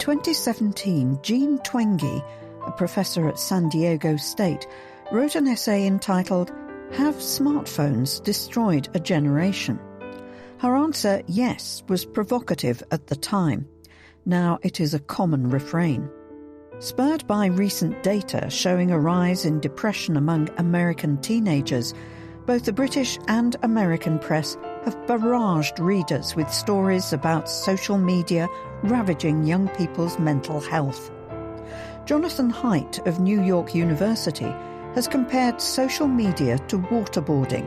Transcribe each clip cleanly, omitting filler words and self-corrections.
2017, Jean Twenge, a professor at San Diego State, wrote an essay entitled, "Have Smartphones Destroyed a Generation?" Her answer, yes, was provocative at the time. Now it is a common refrain. Spurred by recent data showing a rise in depression among American teenagers, both the British and American press have barraged readers with stories about social media ravaging young people's mental health. Jonathan Haidt of New York University has compared social media to waterboarding.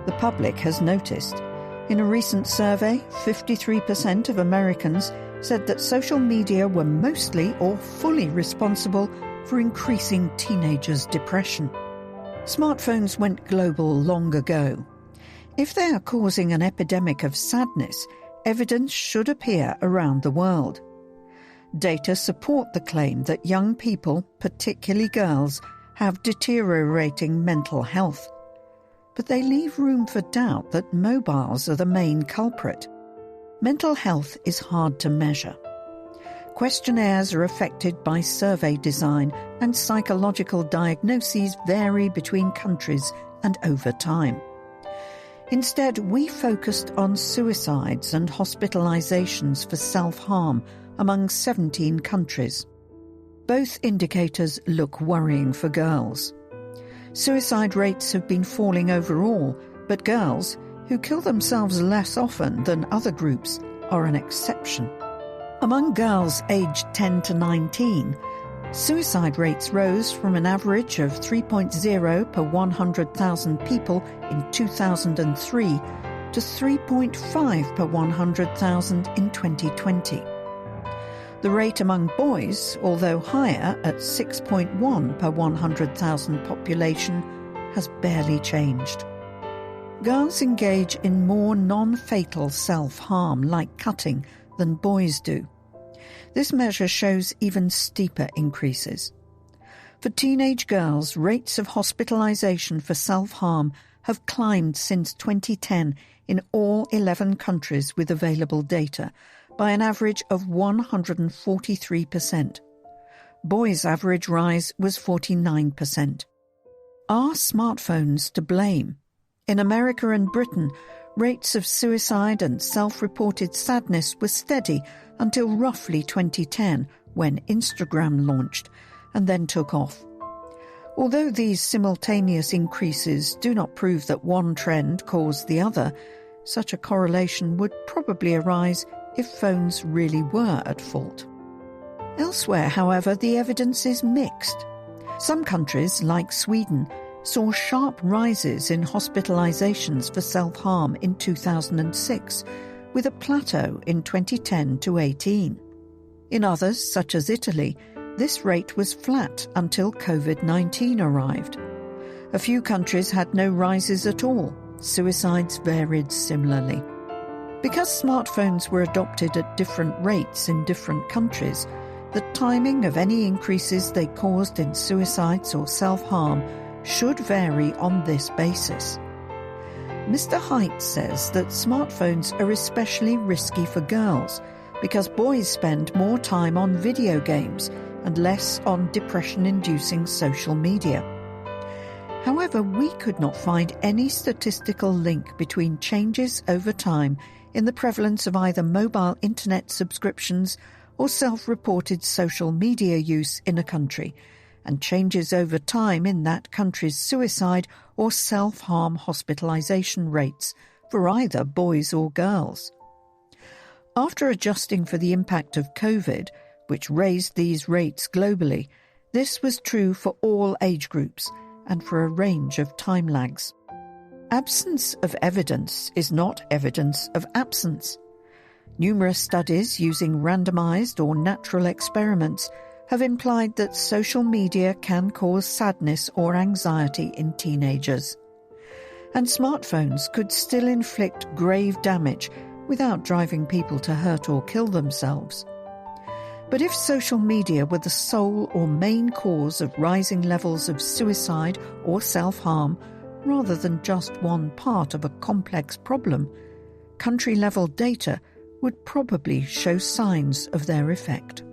The public has noticed. In a recent survey, 53% of Americans said that social media were mostly or fully responsible for increasing teenagers' depression. Smartphones went global long ago. If they are causing an epidemic of sadness, evidence should appear around the world. Data support the claim that young people, particularly girls, have deteriorating mental health. But they leave room for doubt that mobiles are the main culprit. Mental health is hard to measure. Questionnaires are affected by survey design, and psychological diagnoses vary between countries and over time. Instead, we focused on suicides and hospitalizations for self-harm among 17 countries. Both indicators look worrying for girls. Suicide rates have been falling overall, but girls, who kill themselves less often than other groups, are an exception. Among girls aged 10 to 19, suicide rates rose from an average of 3.0 per 100,000 people in 2003 to 3.5 per 100,000 in 2020. The rate among boys, although higher at 6.1 per 100,000 population, has barely changed. Girls engage in more non-fatal self-harm, like cutting, than boys do. This measure shows even steeper increases. For teenage girls, rates of hospitalization for self-harm have climbed since 2010 in all 11 countries with available data, by an average of 143%. Boys' average rise was 49%. Are smartphones to blame? In America and Britain, rates of suicide and self-reported sadness were steady until roughly 2010, when Instagram launched, and then took off. Although these simultaneous increases do not prove that one trend caused the other, such a correlation would probably arise if phones really were at fault. Elsewhere, however, the evidence is mixed. Some countries, like Sweden, saw sharp rises in hospitalizations for self-harm in 2006, with a plateau in 2010 to 18. In others, such as Italy, this rate was flat until COVID-19 arrived. A few countries had no rises at all. Suicides varied similarly. Because smartphones were adopted at different rates in different countries, the timing of any increases they caused in suicides or self-harm should vary on this basis. Mr. Haidt says that smartphones are especially risky for girls because boys spend more time on video games and less on depression-inducing social media. However, we could not find any statistical link between changes over time in the prevalence of either mobile internet subscriptions or self-reported social media use in a country, and changes over time in that country's suicide or self-harm hospitalization rates for either boys or girls. After adjusting for the impact of COVID, which raised these rates globally, this was true for all age groups and for a range of time lags. Absence of evidence is not evidence of absence. Numerous studies using randomized or natural experiments have implied that social media can cause sadness or anxiety in teenagers. And smartphones could still inflict grave damage without driving people to hurt or kill themselves. But if social media were the sole or main cause of rising levels of suicide or self-harm, rather than just one part of a complex problem, country-level data would probably show signs of their effect.